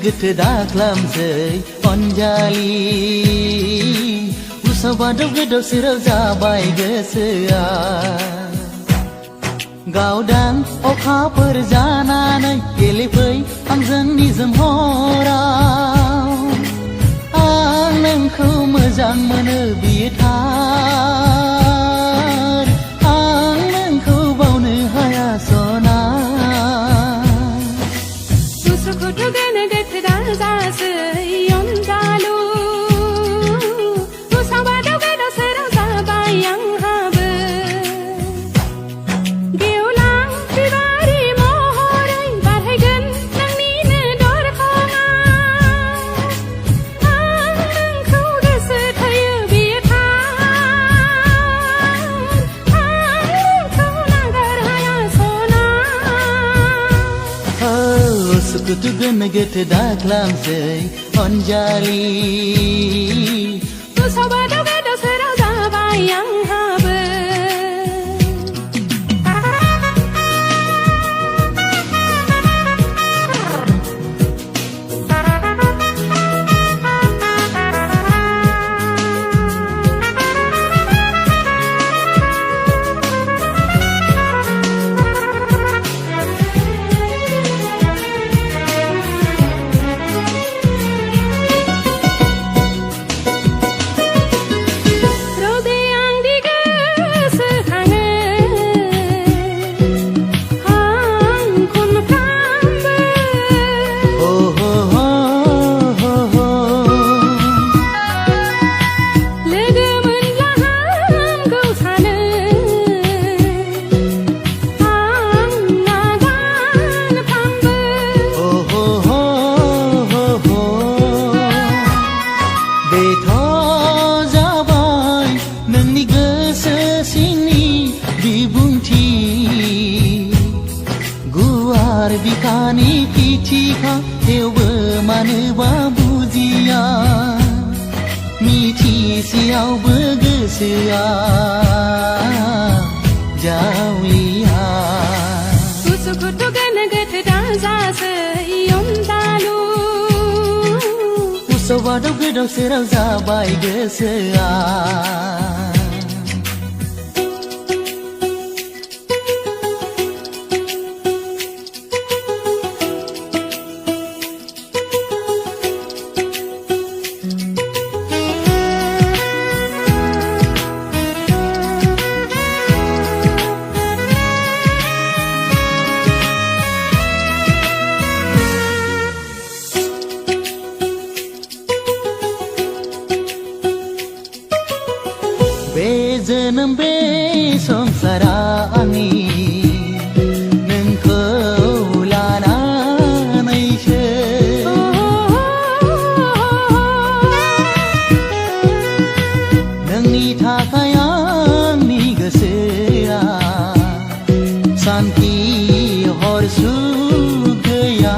गोथो दाख्लामसै अनजालि उसाव बादाव गोदाव सोराव जाबाय गोसोआ गावदां अखाफोर जानानै गेलेफै आंजों निजोम हराव आं नोंखौ मोजां मोनो बियो थार आं नोंखौ बावनो हाया सना Kusukutu geneget daklamsay Anjali Kusabado gedo serasa bayang habe Bikani kichika teuba manuba buziya Michi siau bergesia Jawiya Kusukutu geneget dansa iom dalu Usawado gedau serau zabai gesea Bejenam be samsara ani Nengko lananaiche Nengni thakayang ni gesea Santi horsu gaya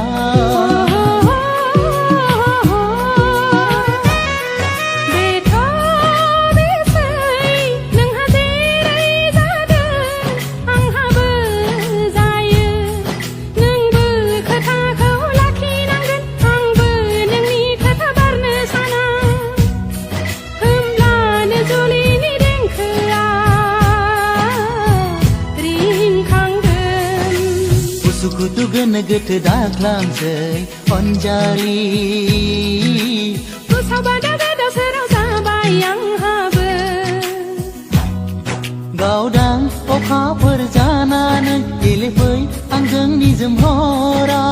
Kusukutu geneget daklamsay Anjali Kusabado gedo serasa bayang habe Gaudang oka perjalanan Elefai anggang di jemhora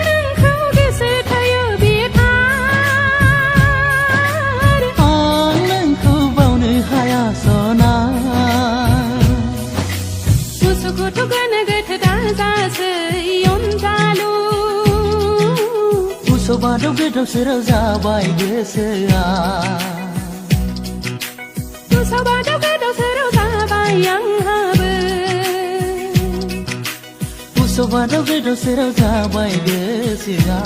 Nengkau gesetaya bietar Nengkau baune haya sona Kusukutu geneget dansa iom dalu Usawado gedau serau zabai gesea Kusabado gedo serasa bayang habe Usawado gedau serau zabai gesea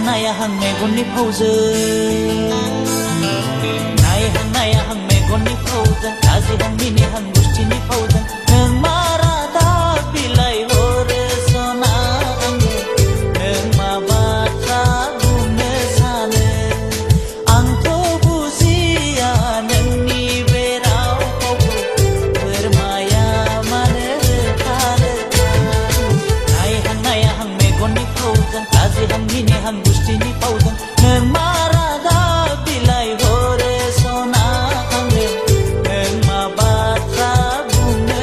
नायहां मेगननि फावजों नायहां मेगननि फावजों लाजिहां मिनिहां गुस्थिनि फावजों नों मा रादाब बिलाइ हरो सना आंनो नों मा बाथ्रा बुंनो सानो आंथ' बुजिया नोंनि बे राव फावखौ बोरमाया मानो खारो नायहां मेगननि फावजों लाजिहां मिनिहां गुस्थिनि फावजों नों मा रादाब बिलाइ हरो सना आंनो नों मा बाथ्रा बुंनो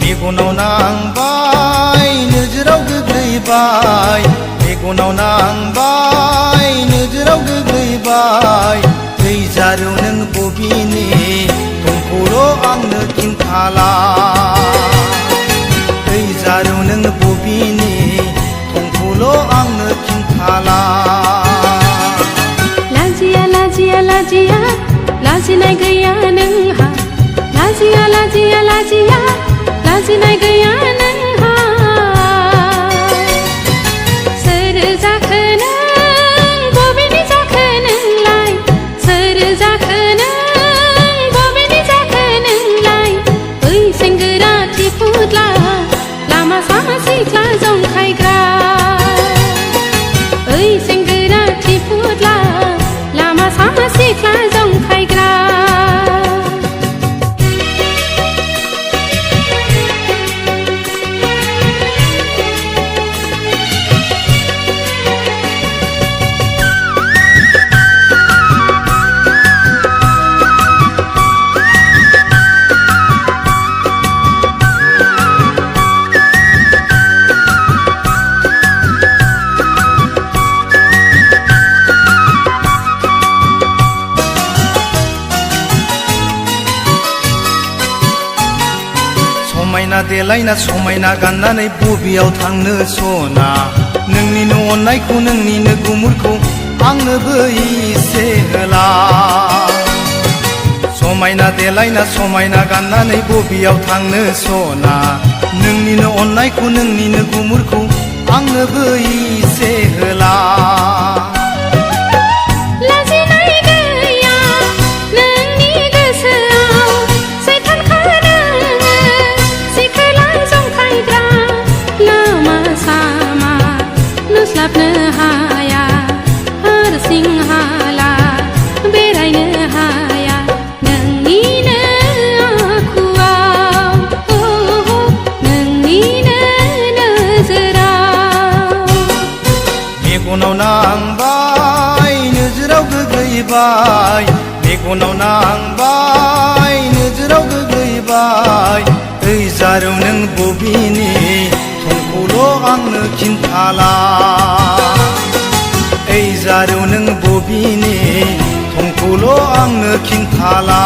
मेगनाव नांबाय नोजोराव गोग्लैबाय मेगनाव नांबाय नोजोराव गोग्लैबाय दै जारौ नों बबेनि दंखौल' आंनो खिन्थाला दै जारौ नों बबेनि दंखौल' आंनो खिन्थाला लाजिया लाजिया लाजिया लाजिनाय गैया नोंहा लाजिया लाजिया लाजिया लाजिनाय गैया नोंहा सोर जाखो नों बबेनि जाखो नोंलाय सोर जाखो नों बबेनि जाखो नोंलाय ओइ सेंग्राथि फुदला लामा सामा सिख्ला जंखायग्रा ओइ सेंग्राथि फुदला लामा सामा सिख्ला जंखायग्रा समायना देलायना समायना गाननानै बबेयाव थांनो सना नोंनिनो अननायखौ नोंनिनो गुमुरखौ आंनोबो इसे होला समायना देलायना समायना गाननानै बबेयाव थांनो सना नोंनिनो अननायखौ नोंनिनो गुमुरखौ आंनोबो इसे होला नुस्लाबनो हाया हारसिं हाला बेरायनो हाया नोंनिनो आखुआव नोंनिनो नोजोराव मेगनाव नांबाय नोजोराव गोग्लैबाय मेगनाव नांबाय नोजोराव गोग्लैबाय ओइ जारौ नों बबेनि थंखौल' आंनो खिन्थाला ओइ जारौ नों बबेनि थंखौल' आंनो खिन्थाला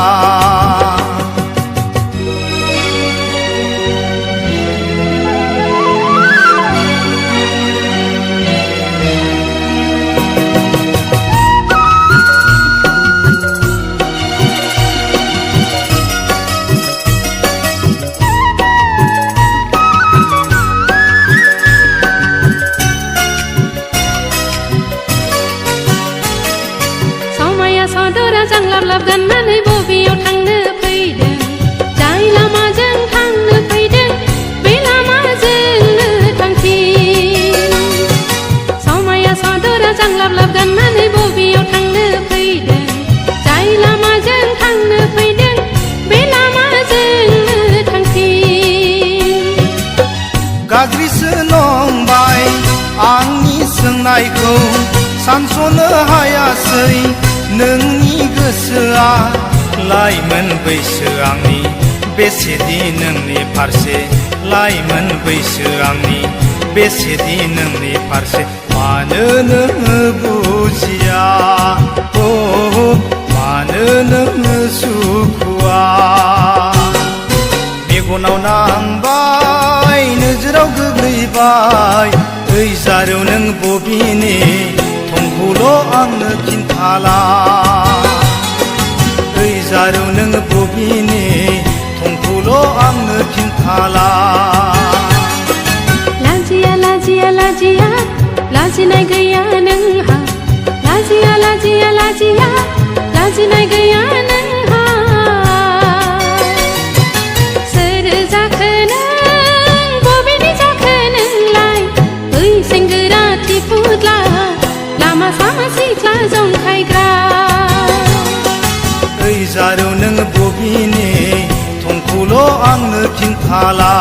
सदरा जांलाबलाब गाननानै बबेयाव थांनो फैदों जाय लामाजों थांनो फैदों बे लामाजोंनो थांफिन समाया सदरा जांलाबलाब गाननानै बबेयाव थांनो फैदों जाय लामाजों थांनो फैदों बे लामाजोंनो थांफिन गाज्रिसो नंबाय आंनि सोंनायखौ सानस'नो हायासै नोंनि गोसोआ लाइमोन बैसो आंनि बेसेदि नोंनि फारसे लाइमोन बैसो आंनि बेसेदि नोंनि फारसे मानो नोङो बुजिया मानो नोङो सुखुआ मेगनाव नांबाय नोजोराव गोग्लैबाय ओइ जारौ नों बबेनि थंखौल' आंनो खिन्थाला ओइ जारौ नों बबेनि थंखौल' आंनो खिन्थाला लाजिया लाजिया लाजिया लाजिनाय गैया नोंहा लाजिया लाजिया लाजिया लाजिनाय गैया नोंहा सोर जाखो नों बबेनि जाखो नोंलाय ओइ सेंग्रा थिफुदला लामा सामा सिख्ला जंखायग्रा ओइ जारौ नों बबेनि थंखौल' आंनो खिन्थाला